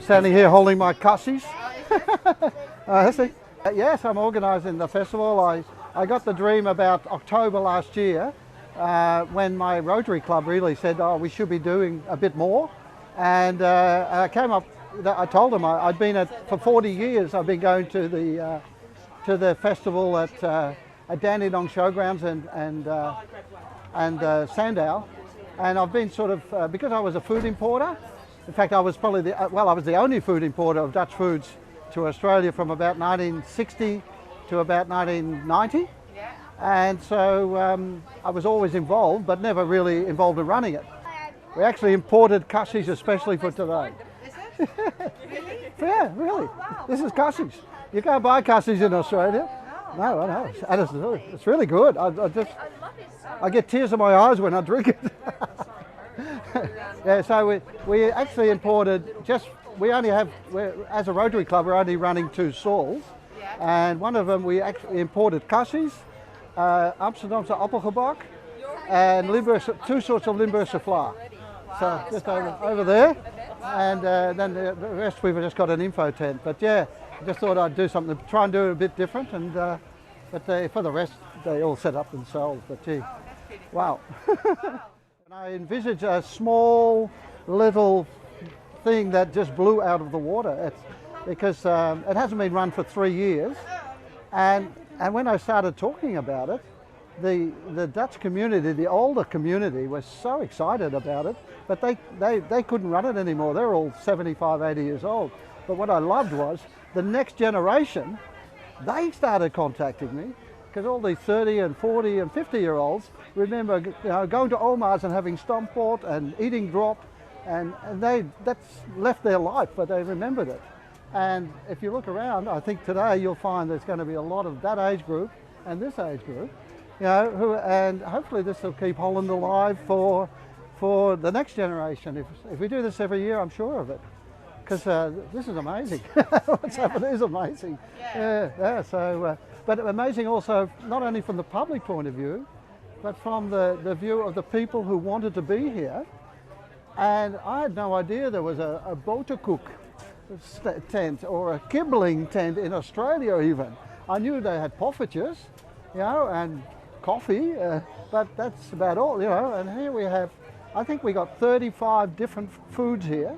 standing here holding my cussies. Yes, I'm organising the festival. I got the dream about October last year when my Rotary Club really said, oh, we should be doing a bit more. And I came up, I told them I'd been for 40 years, I've been going to the festival at Dandenong Showgrounds and Sandow. And I've been sort of, because I was a food importer, in fact I was probably I was the only food importer of Dutch foods to Australia from about 1960 to about 1990. And so I was always involved, but never really involved in running it. We actually imported cussies especially for today. Is it? Really? Yeah, really. Oh, wow. This is cussies. You can't buy cussies in Australia. No, I know. And it's really good. I get tears in my eyes when I drink it. Yeah, so we actually imported as a Rotary Club, we're only running 2 stalls. And one of them we actually imported cussies, Amsterdamse appelgebak, and 2 sorts of Limburgse vla. So just over there, and then the rest we've just got an info tent. But yeah, I just thought I'd do something, try and do it a bit different, and but for the rest they all set up themselves. But gee, wow! And I envisage a small little thing that just blew out of the water. Because it hasn't been run for 3 years, and when I started talking about it, the Dutch community, the older community, was so excited about it, but they couldn't run it anymore. They're all 75, 80 years old. But what I loved was the next generation, they started contacting me, because all these 30 and 40 and 50-year-olds remember going to Oma's and having stompot and eating drop, and that's left their life, but they remembered it. And if you look around, I think today you'll find there's going to be a lot of that age group and this age group, and hopefully this will keep Holland alive for the next generation. If we do this every year, I'm sure of it, because this is amazing. What's happened is amazing. Yeah. So, but amazing also not only from the public point of view, but from the view of the people who wanted to be here. And I had no idea there was a boterkoek tent or a kibbeling tent in Australia even. I knew they had poffertjes, and coffee, but that's about all, and here we have, I think we got 35 different foods here.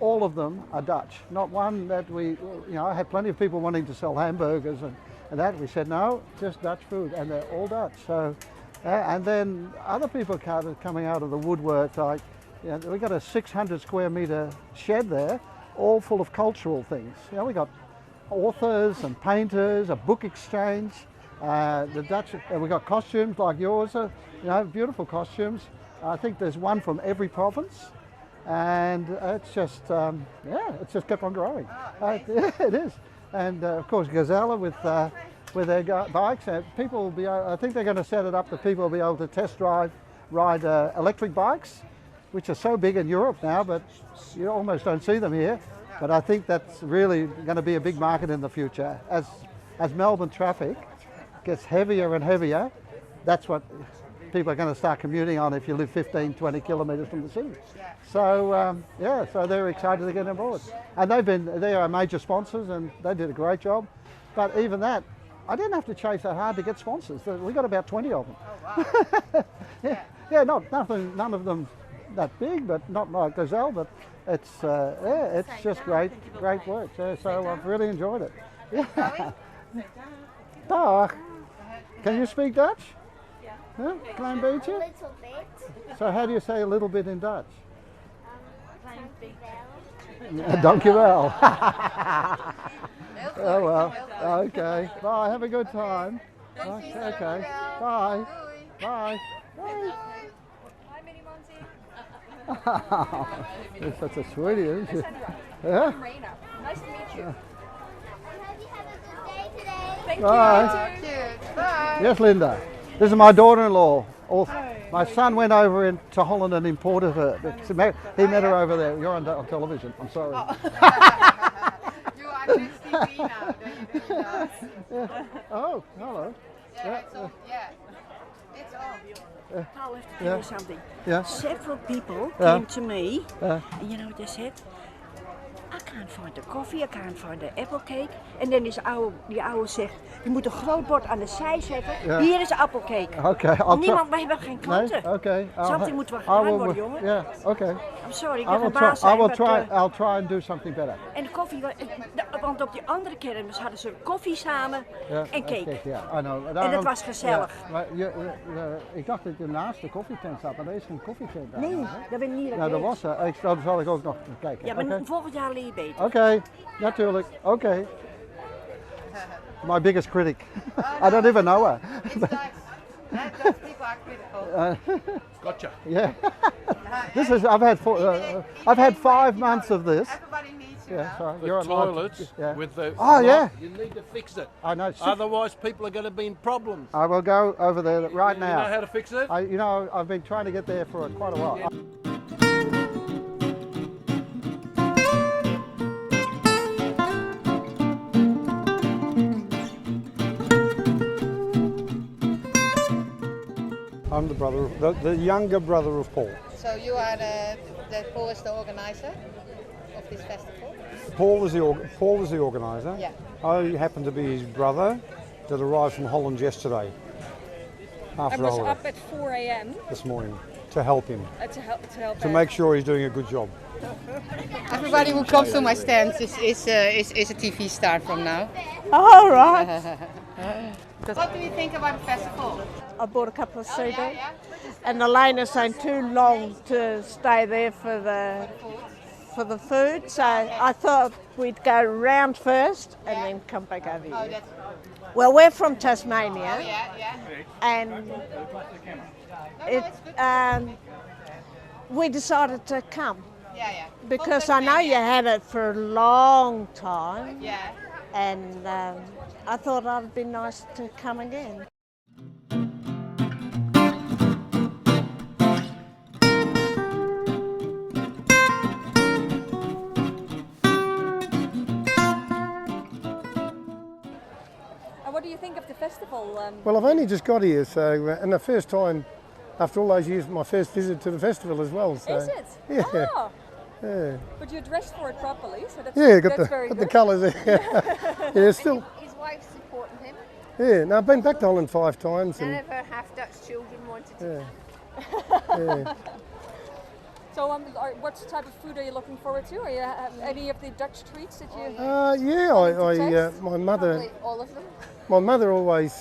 All of them are Dutch. Not one that I had plenty of people wanting to sell hamburgers and that. We said no, just Dutch food, and they're all Dutch. So, and then other people coming out of the woodwork, like, we got a 600 square metre shed there, all full of cultural things. We got authors and painters, a book exchange. The Dutch, we got costumes like yours, beautiful costumes. I think there's one from every province, and it's just, it's just kept on growing. Yeah, it is. And of course, Gazella with their bikes. People will be. I think they're going to set it up that people will be able to ride electric bikes, which are so big in Europe now, but you almost don't see them here. But I think that's really going to be a big market in the future. As Melbourne traffic gets heavier and heavier, that's what people are going to start commuting on if you live 15, 20 kilometres from the city. So, so they're excited to get on board. And they are major sponsors, and they did a great job. But even that, I didn't have to chase that hard to get sponsors. We got about 20 of them. Oh, wow. None of them that big, but not like Gazelle, but it's just great work. So I've really enjoyed it. Yeah. Dag. Can you speak Dutch? Yeah. Klein beetje? A little bit. So how do you say a little bit in Dutch? Dankjewel. Dankjewel. Oh well. Okay. Bye. Have a good time. Okay. Bye. Bye. Bye. You're such a sweetie, isn't she? Yeah? Nice to meet you. I hope you have a good day today. Thank Bye. you. Bye. Yes, Linda. This is my daughter-in-law. My son went over to Holland and imported her. He met her over there. You're on television. I'm sorry. Oh. You are on TV now. Yeah. Oh, hello. Yeah. It's on. Paul, I have to tell you something. Yeah. Several people came to me, and they said, can't find the coffee, I can't find the apple cake. En dan is die oude zegt, je moet een groot bord aan de zij zetten. Ja. Hier is applecake. Okay. We hebben geen klanten. No? Okay. Something moet wel gedaan worden, jongen. Yeah. Okay. I'm sorry, ik I wil will een try. baas zijn. I'll try and do something better. En de koffie, want op die andere kermis hadden ze koffie samen en cake. Yeah, I know. En dat was gezellig. Ja, maar ik dacht dat je naast de koffietent zat, maar er is geen koffietent daar. Nee, dat ben ik niet. Nou, dat was er. Dat zal ik ook nog kijken. Ja, maar Okay. volgend jaar leer je beter. Okay, natuurlijk. Okay. My biggest critic. I don't even know her. It's Dutch. Dutch people are critical. Gotcha. Yeah. This is. I've had 5 months of this. Everybody needs you. Yeah, sorry. The You're allowed to- toilets yeah. with the Oh, yeah. You need to fix it. I know. Otherwise, people are going to be in problems. I will go over there right You know now. how to fix it? I've been trying to get there for quite a while. I'm the brother, the younger brother of Paul. So you are Paul is the organizer of this festival? Paul was the organizer. Yeah. I happened to be his brother that arrived from Holland yesterday. I After was holiday up at 4 a.m. this morning to help him, to help to make sure he's doing a good job. Everybody who comes to my stands is a TV star from now. All right. What do you think about the festival? I bought a couple of CDs, Yeah. and the lanes ain't too long to stay there for the food. So I thought we'd go round first and then come back over Oh, here. that's Well, we're from Tasmania, yeah. and we decided to come Yeah. because I know you had it for a long time, Yeah. and I thought it'd be nice to come again. What do you think of the festival? Well, I've only just got here, so and the first time after all those years, my first visit to the festival as well. So. Is it? Yeah. Oh, Yeah. but you dressed for it properly, so that's, Yeah, got that's very the good. colours there. Yeah, still. His wife supporting him. Yeah, no, I've been back to Holland 5 times. None And, of her half Dutch children wanted to yeah. Yeah. So, what type of food are you looking forward to? Are you any of the Dutch treats that you? My mother. taste all of them. My mother always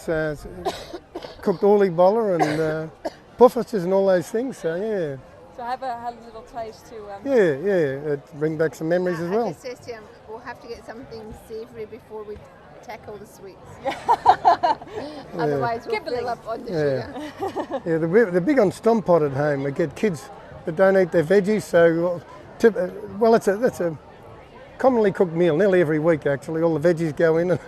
cooked oliebollen and puffertjes and all those things. So yeah, So have a little taste to. yeah, it bring back some memories as I well. just says to him, we'll have to get something savoury before we tackle the sweets. Otherwise we'll fill up on the sugar. Yeah, they're big on stomp pot at home. They get kids that don't eat their veggies. So that's a commonly cooked meal nearly every week. Actually, all the veggies go in.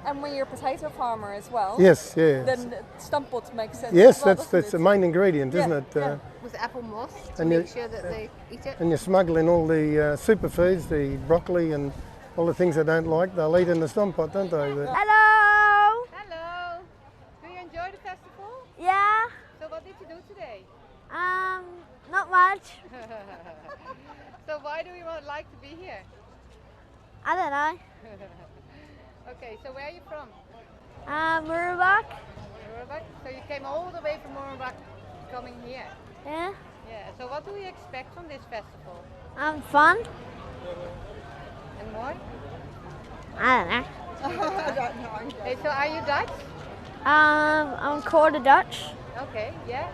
And when you're a potato farmer as well. Yes, yeah. Then stumppot makes sense. Yes, as well, that's doesn't the it? main ingredient, isn't Yeah, it? yeah. With apple moss to And make you- sure that they eat it. And you smuggle in all the superfoods, the broccoli and all the things they don't like. They'll eat in the stomp pot, don't they? Hello! Hello. Do you enjoy the festival? Yeah, So what did you do today? not much. So why do you like to be here? I don't know. Okay, so where are you from? Murubak? Moerenbach? So you came all the way from Moerenbach coming here? Yeah. Yeah, so what do you expect from this festival? Fun? And more? I don't know. Hey, so are you Dutch? I'm quarter Dutch. Okay, yeah.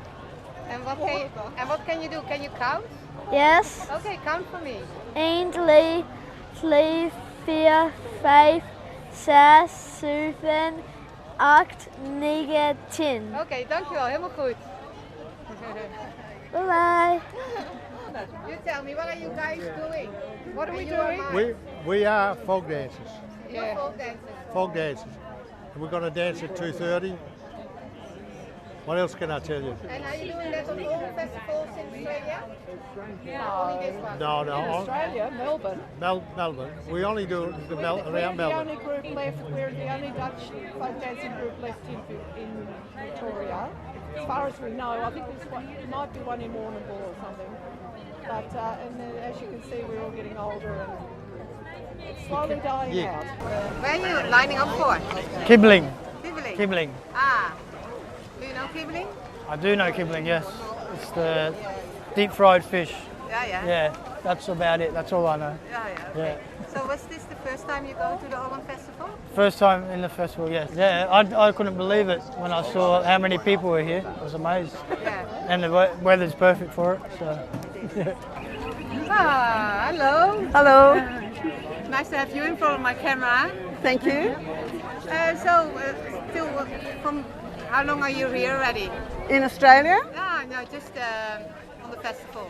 And what can you do? Can you count? Yes. Okay, count for me. 1, 2, 3, 4, 5, 6, 7, 8, 9, 10. Okay, dankjewel. Helemaal goed. Bye bye. You tell me, what are you guys doing? What are we doing? We are folk dancers. You're folk dancers. Folk dancers. And we're going to dance at 2:30. What else can I tell you? And are you doing that on all the festivals in Australia? Only this one. No, Australia, Melbourne. Melbourne. We only do the around We're the Melbourne. only group left. We're the only Dutch folk dancing group left in Victoria. As far as we know, I think there might be one in Warrnambool or something. But and then, as you can see, we're all getting older, and slowly dying out. Where are you lining up for? Kibbeling. Kibbeling. Kibbeling. Ah. Do you know kibbeling? I do know kibbeling, yes. It's the deep fried fish. Yeah. Yeah, that's about it. That's all I know. Yeah. Okay. Yeah. So was this the first time you go to the Holland Festival? First time in the festival, yes. Yeah, I couldn't believe it when I saw how many people were here. I was amazed. Yeah. And the weather's perfect for it, so. Yeah. Ah, hello. Hello. Nice to have you in front of my camera. Thank you. From how long are you here already? In Australia? No, just on the festival.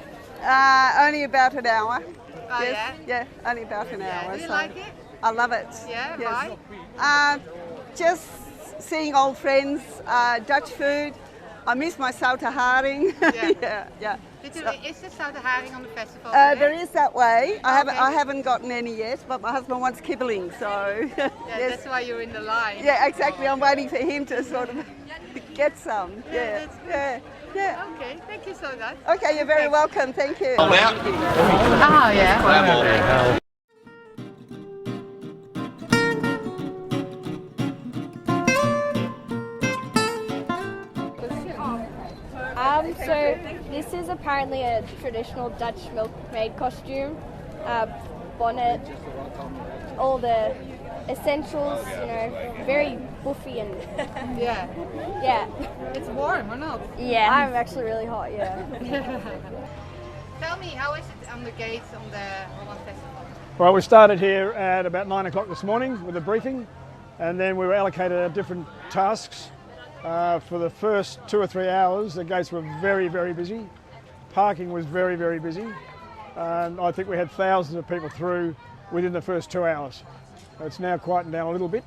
Only about an hour. Oh Yes. yeah? Yeah, only about an hour. Do you so like it? I love it. Yeah, Yes. why? Just seeing old friends, Dutch food. I miss my zoute haring. Yeah. yeah. Is the zoute haring on the festival? There is that way. I Okay. haven't gotten any yet, but my husband wants kibbeling, so Yeah, yes. that's why you're in the line. Yeah, exactly. I'm waiting for him to sort of get some. Yeah. that's good. Yeah. Okay, thank you so much. Okay, you're very welcome. Thank you. Ah, yeah. So this is apparently a traditional Dutch milkmaid costume, bonnet, all the essentials, you know, very buffy and Yeah. yeah. It's warm or not? Yeah. I'm actually really hot, yeah. Tell me, how is it on the gates on the Holland Festival? Well, we started here at about 9 o'clock this morning with a briefing, and then we were allocated different tasks. For the first 2 or 3 hours, the gates were very, very busy. Parking was very, very busy. And I think we had thousands of people through within the first 2 hours. It's now quietened down a little bit,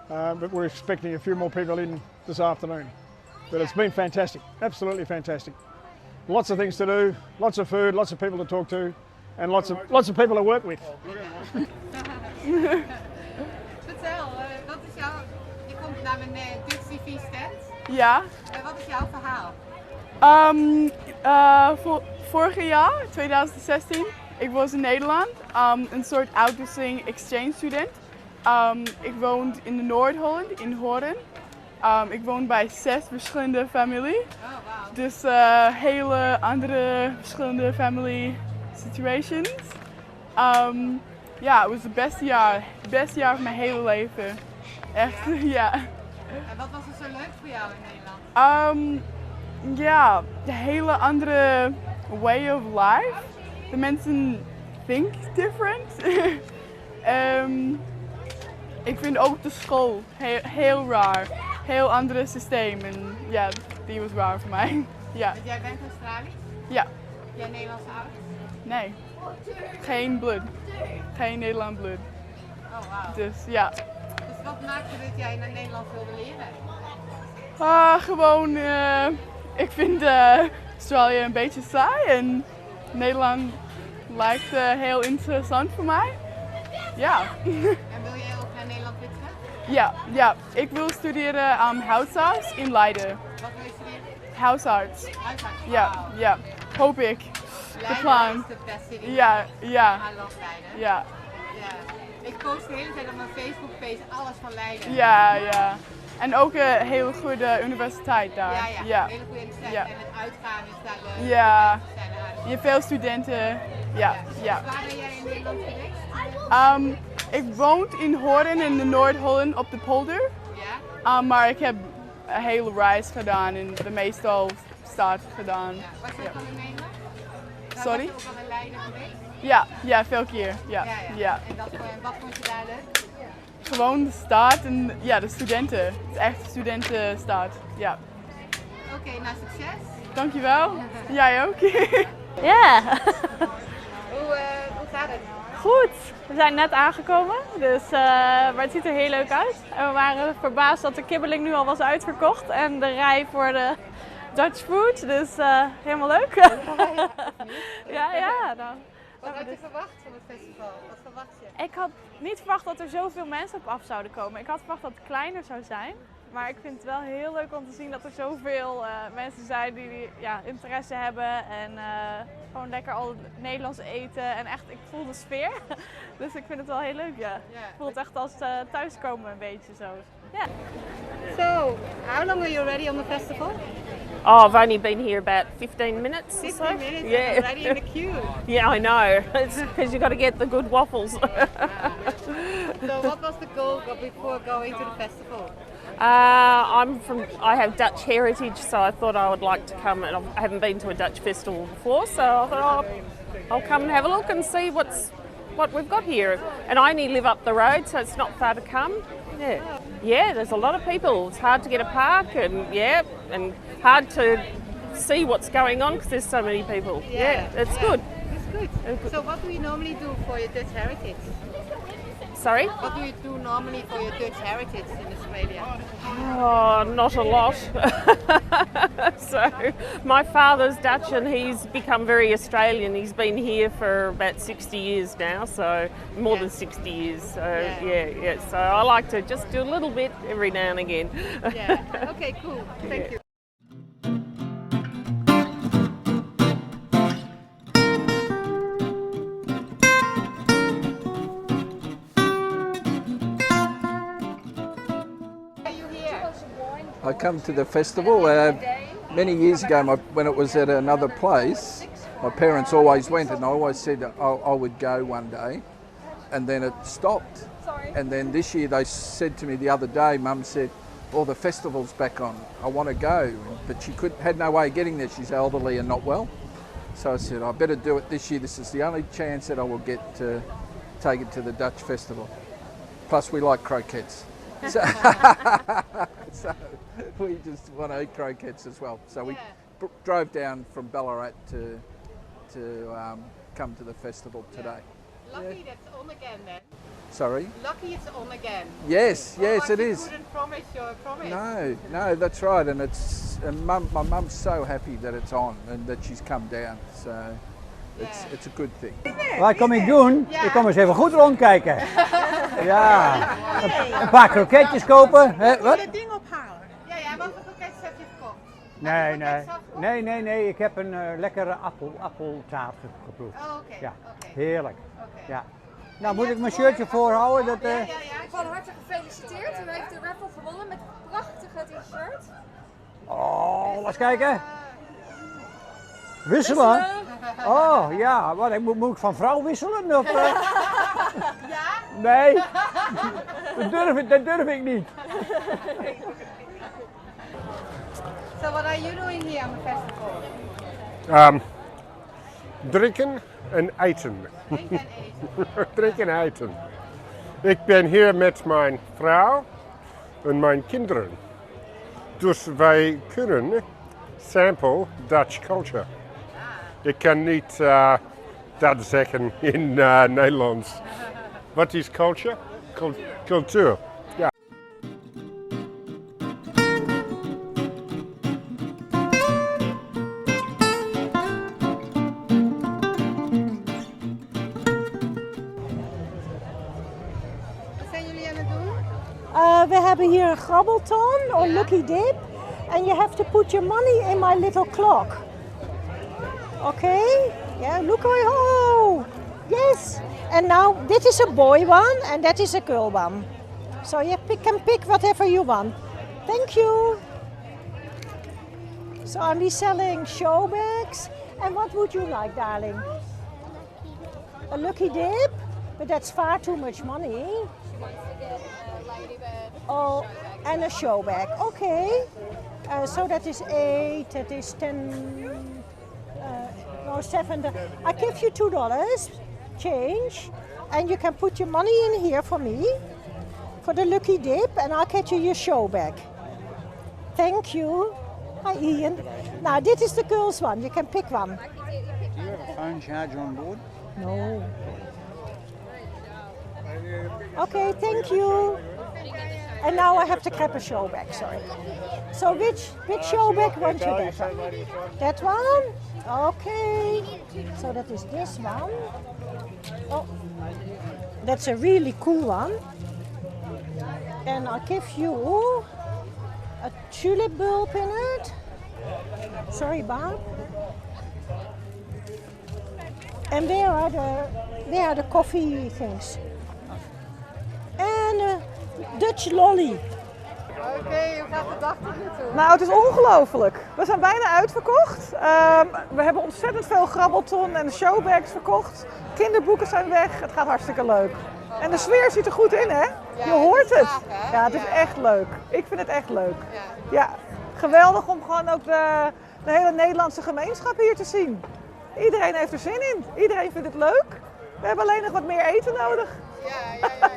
but we're expecting a few more people in this afternoon. But it's been fantastic, absolutely fantastic. Lots of things to do, lots of food, lots of people to talk to, and lots of people to work with. Vertel, wat is jouw... Je komt naar mijn Dutchtv stand. Ja. Wat is jouw verhaal? Vorig jaar, 2016, ik was in Nederland, een soort uitwisseling exchange student. Ik woon in de Noord-Holland, in Horen. Ik woon bij 6 verschillende families. Oh, wow. Dus hele andere verschillende family situations. Ja, het was het beste jaar van mijn hele leven. Echt, ja. En wat was er zo leuk voor jou in Nederland? Ja, de hele andere way of life. De mensen think different. Ik vind ook de school heel raar. Heel andere systeem en ja, die was raar voor mij. Ja. Want jij bent Australisch? Ja. Jij Nederlandse ouders? Nee. Geen bloed. Geen Nederland bloed. Oh, wauw. Dus ja. Dus wat maakte dat jij naar Nederland wilde leren? Gewoon, ik vind Australië een beetje saai en Nederland lijkt heel interessant voor mij. Ja. En wil je ook naar Nederland weer terug? Ja, ik wil studeren huisarts in Leiden. Wat wil je studeren? Huisarts. Huisarts? Ja, hoop ik. De plan. Leiden is de beste in Ja. I love Leiden. Ja. Ik post de hele tijd op mijn Facebookpage alles van Leiden. Ja. En ook een hele goede universiteit daar. Ja. Een hele goede universiteit. En het uitgaan is daar leuk. Ja. Je hebt veel studenten. Ja. Waar ben jij in Nederland geweest? Ik woon in Horen in de Noord-Holland op de polder. Ja. Maar ik heb een hele reis gedaan en de meestal stad gedaan. Ja. Was je ook al in Nederland? Sorry? Was je ook al in Leiden geweest? Ja, veel keer. Ja. En wat vond je daar leuk? Gewoon de stad en ja, de studenten. Het is echt een studentenstad. Ja. Oké, nou succes. Dankjewel. Jij ook. Ja. Hoe gaat het? Goed. We zijn net aangekomen, dus, maar het ziet er heel leuk uit. En we waren verbaasd dat de kibbeling nu al was uitverkocht en de rij voor de Dutch food, dus helemaal leuk. Ja. Nou, Wat had je verwacht van het festival? Wat verwacht je? ik had niet verwacht dat er zoveel mensen op af zouden komen. Ik had verwacht dat het kleiner zou zijn. Maar ik vind het wel heel leuk om te zien dat er zoveel mensen zijn die interesse hebben. En Gewoon lekker al Nederlands eten en echt, ik voel de sfeer. Dus ik vind het wel heel leuk, ja. Ik voel het echt als thuiskomen een beetje zo. Yeah. So, how long are you already on the festival? Oh, I've only been here about 15 minutes. 15 minutes, Yeah. and already in the queue. Yeah, I know. It's because you've got to get the good waffles. So what was the goal before going to the festival? I have Dutch heritage, so I thought I would like to come, and I haven't been to a Dutch festival before, so I thought I'll come and have a look and see what we've got here. And I only live up the road, so it's not far to come. Yeah, there's a lot of people. It's hard to get a park, and hard to see what's going on because there's so many people. It's good. It's good. So what do you normally do for your Dutch heritage? Sorry? What do you do normally for your Dutch heritage in Australia? Oh, not a lot. So my father's Dutch and he's become very Australian. He's been here for about 60 years now, so more than 60 years. So yeah. So I like to just do a little bit every now and again. Yeah. Okay, cool. Thank you. I come to the festival many years ago when it was at another place. My parents always went and I always said I would go one day, and then it stopped. And then this year they said to me the other day, Mum said, "Oh, the festival's back on. I want to go," but she had no way of getting there. She's elderly and not well. So I said, I better do it this year. This is the only chance that I will get to take it to the Dutch festival. Plus we like croquettes. So we just want to eat croquettes as well. So we drove down from Ballarat to come to the festival today. Lucky that's on again then. Sorry? Lucky it's on again. Yes, it is. You couldn't promise your promise. No, that's right. And my mum's so happy that it's on and that she's come down. So it's a good thing. Wat kom ik doen? Ik kom eens even goed rondkijken. Ja, een paar kroketjes kopen. Wat? Je ding ophalen. Ja, wat voor kroketjes heb je gekocht? Nee. Ik heb een lekkere appeltaart geproefd. Oh, oké. Ja, heerlijk. Ja. Nou, moet ik mijn shirtje voorhouden? Dat, Van harte gefeliciteerd. U heeft de raffle gewonnen met een prachtige t-shirt. Oh, laat eens kijken. Wisselen? Oh ja, wat, moet ik van vrouw wisselen? Of, Ja? Nee, dat durf ik niet. So what are you doing here on the festival? Drinken en eten. Drinken en eten. Ik ben hier met mijn vrouw en mijn kinderen. Dus wij kunnen sample Dutch culture. Ik kan niet dat zeggen in Nederlands. Wat is culture? Cultuur. Ja. We hebben hier een grabbelton or lucky dip, and you have to put your money in my little clock. Okay? Yeah, look, oh, yes. And now this is a boy one, and that is a girl one. So you can pick whatever you want. Thank you. So I'm selling show bags. And what would you like, darling? A lucky dip? But that's far too much money. Oh, and a show bag. Okay. So that is 8, that is 10, no 7. I give you $2 change, and you can put your money in here for me, for the lucky dip, and I'll get you your show bag. Thank you. Hi Ian. Now this is the girls one, you can pick one. Do you have a phone charger on board? No. Okay, thank you. And now I have to grab a show bag, sorry. So which show bag want you that one? That one? Okay. So that is this one. Oh, that's a really cool one. And I'll give you a tulip bulb in it. Sorry, Bob. And where are the coffee things? En Dutch lolly. Oké, hoe gaat de dag tot nu toe? Nou, het is ongelooflijk. We zijn bijna uitverkocht. We hebben ontzettend veel grabbelton en showbags verkocht. Kinderboeken zijn weg. Het gaat hartstikke leuk. En de sfeer zit er goed in, hè? Je hoort het. Ja, het is echt leuk. Ik vind het echt leuk. Ja, geweldig om gewoon ook de hele Nederlandse gemeenschap hier te zien. Iedereen heeft er zin in. Iedereen vindt het leuk. We hebben alleen nog wat meer eten nodig. Ja. Want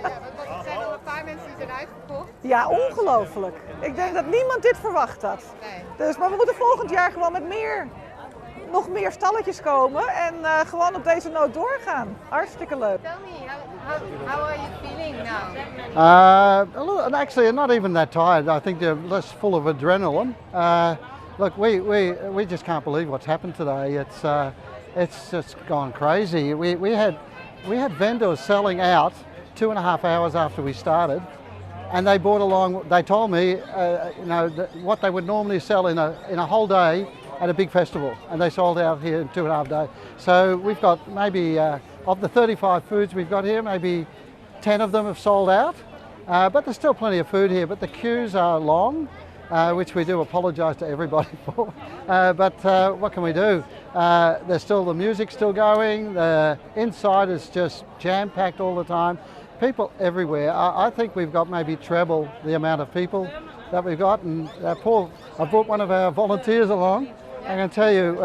er zijn al een paar mensen die zijn uitverkocht. Ja, ongelooflijk. Ik denk dat niemand dit verwacht had. Dus, maar we moeten volgend jaar gewoon met nog meer stalletjes komen en gewoon op deze noot doorgaan. Hartstikke leuk. Tell me, how are you feeling now? Actually, not even that tired. I think they're less full of adrenaline. Look, we just can't believe what's happened today. It's just gone crazy. We had vendors selling out 2.5 hours after we started, and they brought along. They told me, what they would normally sell in a whole day at a big festival, and they sold out here in 2.5 days. So we've got maybe of the 35 foods we've got here, maybe 10 of them have sold out. But there's still plenty of food here. But the queues are long, which we do apologise to everybody for. But what can we do? There's still the music's still going. The inside is just jam-packed all the time. People everywhere. I think we've got maybe treble the amount of people that we've got. And Paul, I brought one of our volunteers along. I can tell you,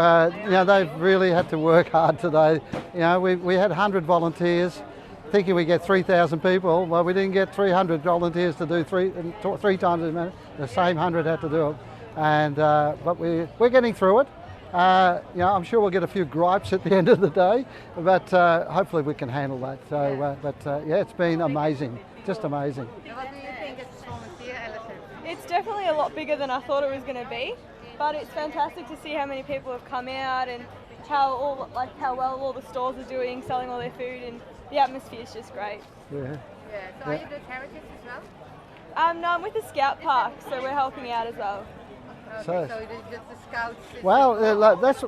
they've really had to work hard today. We had 100 volunteers, thinking we get 3,000 people. Well, we didn't get 300 volunteers to do three times as many. The same 100 had to do it. And but we're getting through it. I'm sure we'll get a few gripes at the end of the day, but hopefully we can handle that. So, it's been amazing, just amazing. What do you think is performance here, Alison? It's definitely a lot bigger than I thought it was going to be, but it's fantastic to see how many people have come out and how well all the stores are doing, selling all their food, and the atmosphere is just great. So are you doing heritage as well? No, I'm with the Scout Park, so we're helping out as well. Okay, so just the scouts. Well,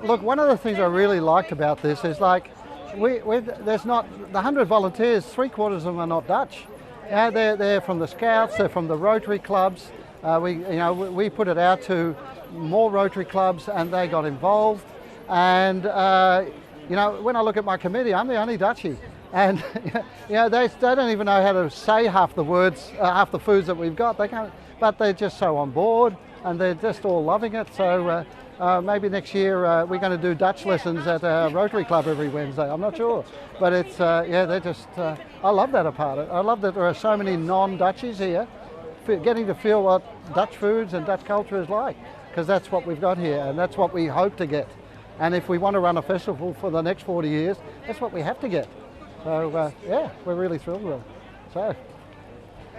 look. One of the things I really liked about this is there's not the 100 volunteers. 3/4 of them are not Dutch. Yeah, they're from the Scouts. They're from the Rotary clubs. We put it out to more Rotary clubs, and they got involved. And when I look at my committee, I'm the only Dutchie. And they don't even know how to say half the words, half the foods that we've got. They can't, but they're just so on board. And they're just all loving it. So maybe next year we're going to do Dutch lessons at our Rotary Club every Wednesday. I'm not sure, but it's they're just. I love that about it. I love that there are so many non-Dutchies here, getting to feel what Dutch foods and Dutch culture is like, because that's what we've got here, and that's what we hope to get. And if we want to run a festival for the next 40 years, that's what we have to get. So we're really thrilled with it. So. Very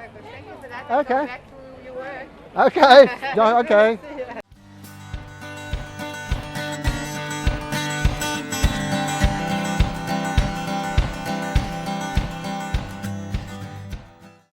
good. Thank you for that. Okay. Back to your work. Okay. Okay.